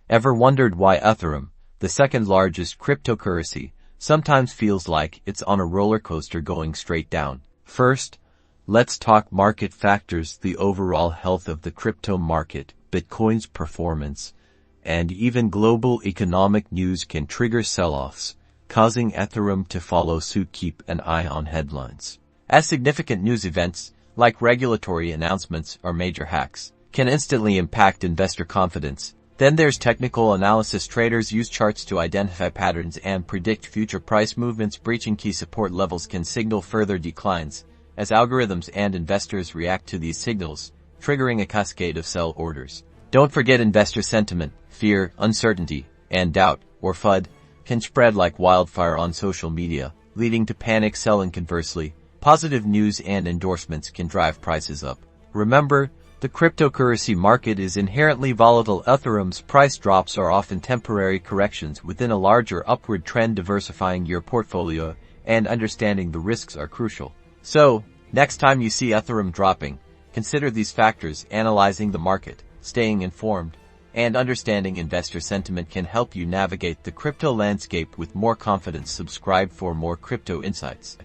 Ever wondered why Ethereum, the second largest cryptocurrency, sometimes feels like it's on a roller coaster going straight down? First, let's talk market factors. The overall health of the crypto market, Bitcoin's performance, and even global economic news can trigger sell-offs, causing Ethereum to follow suit. Keep an eye on headlines, as significant news events, like regulatory announcements or major hacks, can instantly impact investor confidence. Then there's technical analysis. Traders use charts to identify patterns and predict future price movements. Breaching key support levels can signal further declines, as algorithms and investors react to these signals, triggering a cascade of sell orders. Don't forget investor sentiment. Fear, uncertainty, and doubt, or FUD, can spread like wildfire on social media, leading to panic selling. Conversely, positive news and endorsements can drive prices up. Remember, the cryptocurrency market is inherently volatile. Ethereum's price drops are often temporary corrections within a larger upward trend. Diversifying your portfolio and understanding the risks are crucial. So, next time you see Ethereum dropping, consider these factors. Analyzing the market, staying informed, and understanding investor sentiment can help you navigate the crypto landscape with more confidence. Subscribe for more crypto insights.